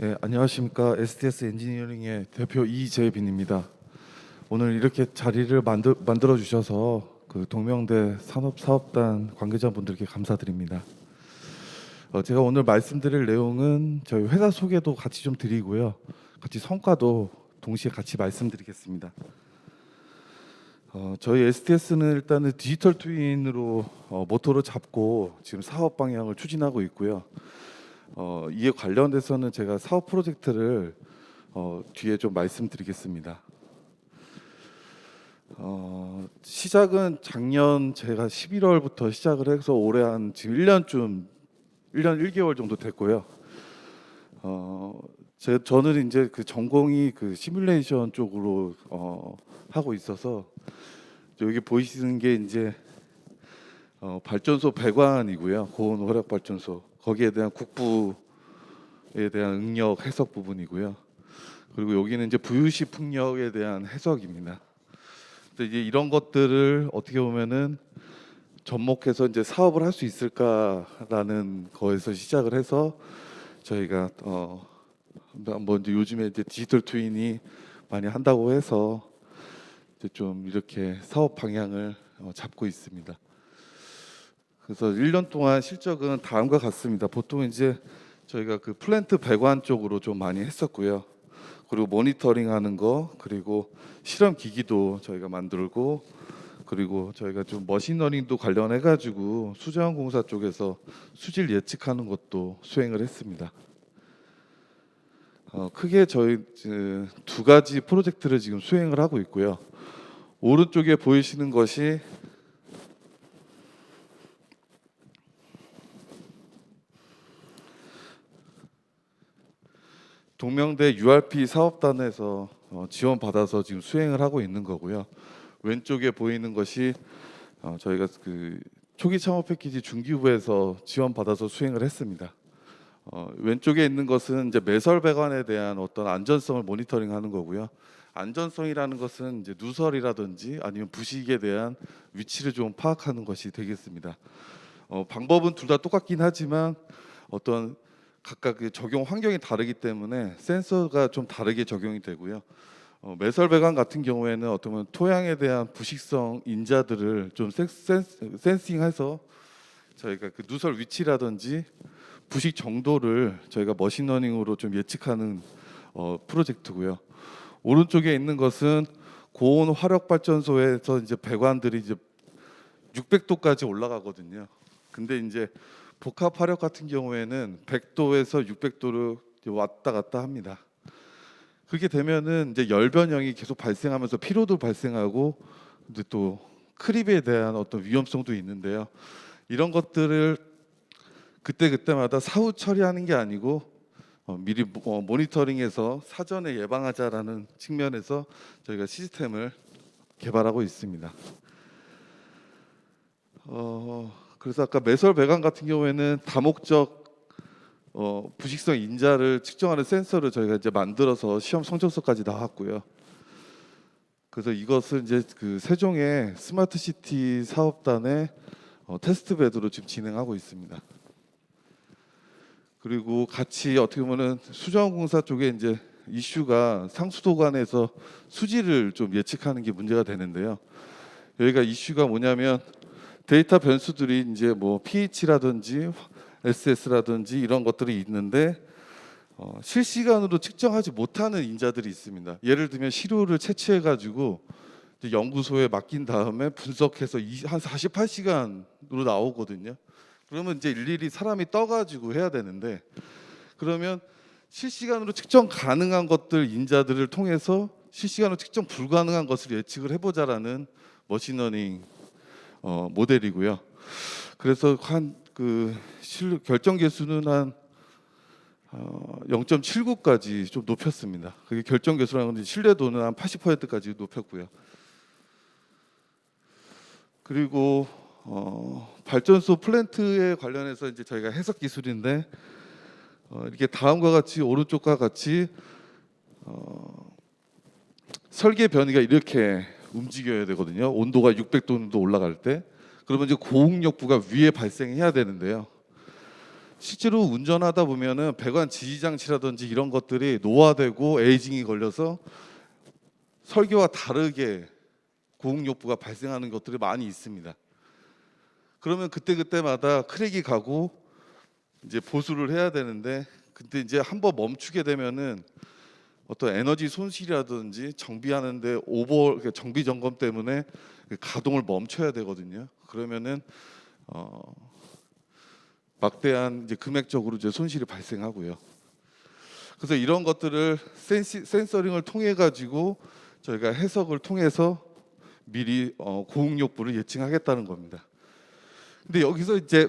네, 안녕하십니까. STS 엔지니어링의 대표 이재빈입니다. 오늘 이렇게 자리를 만들어 주셔서 그 동명대 산업사업단 관계자분들께 감사드립니다. 제가 오늘 말씀드릴 내용은 저희 회사 소개도 같이 좀 드리고요. 같이 성과도 동시에 같이 말씀드리겠습니다. 저희 STS는 일단은 디지털 트윈으로 모토를 잡고 지금 사업 방향을 추진하고 있고요. 이에 관련돼서는 제가 사업 프로젝트를 뒤에 좀 말씀드리겠습니다. 시작은 작년 제가 11월부터 시작을 해서 올해 한 지금 1년 1개월 정도 됐고요. 저는 이제 그 전공이 그 시뮬레이션 쪽으로 하고 있어서 여기 보이시는 게 이제 발전소 배관이고요. 고온 화력 발전소. 거기에 대한 국부에 대한 응력 해석 부분이고요. 그리고 여기는 이제 부유시 풍력에 대한 해석입니다. 근데 이제 이런 것들을 어떻게 보면은 접목해서 이제 사업을 할 수 있을까라는 거에서 시작을 해서 저희가 뭐 이제 요즘에 이제 디지털 트윈이 많이 한다고 해서 이제 좀 이렇게 사업 방향을 잡고 있습니다. 그래서 1년 동안 실적은 다음과 같습니다. 보통 이제 저희가 그 플랜트 배관 쪽으로 좀 많이 했었고요. 그리고 모니터링하는 거, 그리고 실험 기기도 저희가 만들고, 그리고 저희가 좀 머신러닝도 관련해 가지고 수자원공사 쪽에서 수질 예측하는 것도 수행을 했습니다. 크게 저희 두 가지 프로젝트를 지금 수행을 하고 있고요. 오른쪽에 보이시는 것이 동명대 URP 사업단에서 지원받아서 지금 수행을 하고 있는 거고요. 왼쪽에 보이는 것이 저희가 그 초기 창업 패키지 중기부에서 지원받아서 수행을 했습니다. 왼쪽에 있는 것은 이제 매설 배관에 대한 어떤 안전성을 모니터링하는 거고요. 안전성이라는 것은 이제 누설이라든지 아니면 부식에 대한 위치를 좀 파악하는 것이 되겠습니다. 방법은 둘 다 똑같긴 하지만 어떤 각각 그 적용 환경이 다르기 때문에 센서가 좀 다르게 적용이 되고요. 매설 배관 같은 경우에는 어떤 토양에 대한 부식성 인자들을 좀 센싱해서 저희가 그 누설 위치라든지 부식 정도를 저희가 머신러닝으로 좀 예측하는 프로젝트고요. 오른쪽에 있는 것은 고온 화력 발전소에서 이제 배관들이 이제 600도까지 올라가거든요. 근데 이제 복합 화력 같은 경우에는 100도에서 600도를 왔다 갔다 합니다. 그렇게 되면은 이제 열 변형이 계속 발생하면서 피로도 발생하고 이제 또 크립에 대한 어떤 위험성도 있는데요. 이런 것들을 그때마다 사후 처리하는 게 아니고 미리 모니터링해서 사전에 예방하자라는 측면에서 저희가 시스템을 개발하고 있습니다. 그래서 아까 매설 배관 같은 경우에는 다목적 부식성 인자를 측정하는 센서를 저희가 이제 만들어서 시험 성적서까지 나왔고요. 그래서 이것을 이제 그 세종의 스마트 시티 사업단의 테스트 베드로 지금 진행하고 있습니다. 그리고 같이 어떻게 보면은 수자원공사 쪽에 이제 이슈가 상수도관에서 수질을 좀 예측하는 게 문제가 되는데요. 여기가 이슈가 뭐냐면 데이터 변수들이 이제 뭐 pH라든지 SS라든지 이런 것들이 있는데 실시간으로 측정하지 못하는 인자들이 있습니다. 예를 들면 시료를 채취해 가지고 연구소에 맡긴 다음에 분석해서 한 48시간으로 나오거든요. 그러면 이제 일일이 사람이 떠가지고 해야 되는데, 그러면 실시간으로 측정 가능한 것들 인자들을 통해서 실시간으로 측정 불가능한 것을 예측을 해보자라는 머신러닝 모델이고요. 그래서 한 그 결정 개수는 한 0.79까지 좀 높였습니다. 그게 결정 개수라는 건 신뢰도는 한 80%까지 높였고요. 그리고 발전소 플랜트에 관련해서 이제 저희가 해석 기술인데 이렇게 다음과 같이 오른쪽과 같이 설계 변이가 이렇게 움직여야 되거든요. 온도가 600도 정도 올라갈 때. 그러면 이제 고응력부가 위에 발생해야 되는데요. 실제로 운전하다 보면은 배관 지지 장치라든지 이런 것들이 노화되고 에이징이 걸려서 설계와 다르게 고응력부가 발생하는 것들이 많이 있습니다. 그러면 그때마다 크랙이 가고 이제 보수를 해야 되는데, 근데 이제 한번 멈추게 되면은 어떤 에너지 손실이라든지 정비하는데 그러니까 정비 점검 때문에 가동을 멈춰야 되거든요. 그러면은 막대한 이제 금액적으로 이제 손실이 발생하고요. 그래서 이런 것들을 센서링을 통해 가지고 저희가 해석을 통해서 미리 고응력부를 예측하겠다는 겁니다. 근데 여기서 이제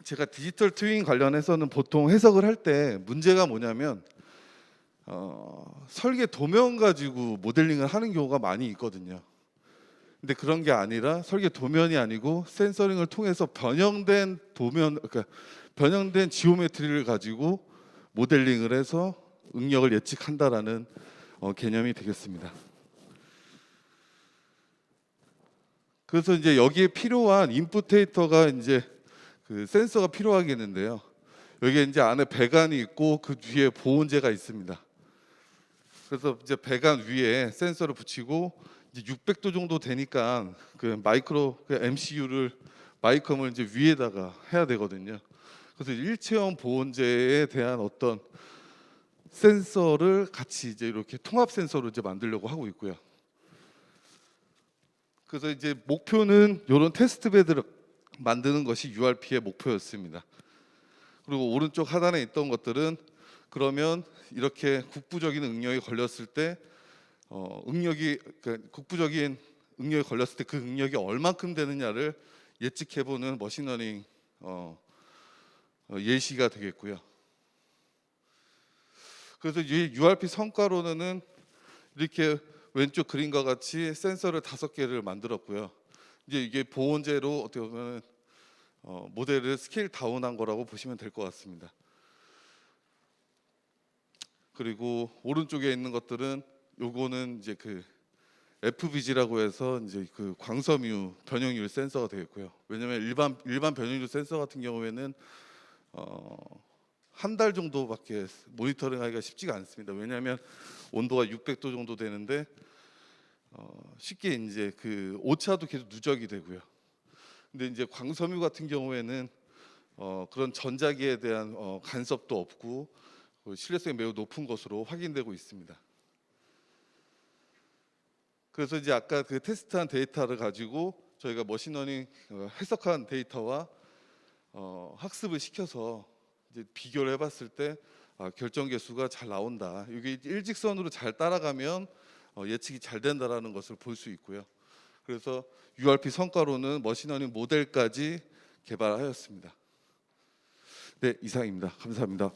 제가 디지털 트윈 관련해서는 보통 해석을 할 때 문제가 뭐냐면 설계 도면 가지고 모델링을 하는 경우가 많이 있거든요. 근데 그런 게 아니라 설계 도면이 아니고 센서링을 통해서 변형된 도면, 그러니까 변형된 지오메트리를 가지고 모델링을 해서 응력을 예측한다라는 개념이 되겠습니다. 그래서 이제 여기에 필요한 인풋 데이터가 이제 그 센서가 필요하겠는데요. 여기에 이제 안에 배관이 있고 그 뒤에 보온재가 있습니다. 그래서 이제 배관 위에 센서를 붙이고 이제 600도 정도 되니까 그 MCU를 마이컴을 이제 위에다가 해야 되거든요. 그래서 일체형 보온재에 대한 어떤 센서를 같이 이제 이렇게 통합 센서로 이제 만들려고 하고 있고요. 그래서 이제 목표는 이런 테스트 베드를 만드는 것이 URP의 목표였습니다. 그리고 오른쪽 하단에 있던 것들은 그러면 이렇게 국부적인 응력이 걸렸을 때 그러니까 국부적인 응력이 걸렸을 때 그 응력이 얼만큼 되느냐를 예측해보는 머신러닝 예시가 되겠고요. 그래서 이 URP 성과로는 이렇게 왼쪽 그림과 같이 센서를 5개를 만들었고요. 이제 이게 보온재로 어떻게 보면 모델을 스케일 다운한 거라고 보시면 될 것 같습니다. 그리고 오른쪽에 있는 것들은 요거는 이제 그 FBG라고 해서 이제 그 광섬유 변형률 센서가 되겠고요. 왜냐하면 일반 변형률 센서 같은 경우에는 한 달 정도밖에 모니터링하기가 쉽지가 않습니다. 왜냐하면 온도가 600도 정도 되는데 쉽게 이제 그 오차도 계속 누적이 되고요. 근데 이제 광섬유 같은 경우에는 그런 전자기에 대한 간섭도 없고 신뢰성이 매우 높은 것으로 확인되고 있습니다. 그래서 이제 아까 그 테스트한 데이터를 가지고 저희가 머신러닝 해석한 데이터와 학습을 시켜서 이제 비교를 해봤을 때 결정 개수가 잘 나온다. 이게 일직선으로 잘 따라가면 예측이 잘 된다라는 것을 볼 수 있고요. 그래서 URP 성과로는 머신러닝 모델까지 개발하였습니다. 네, 이상입니다. 감사합니다.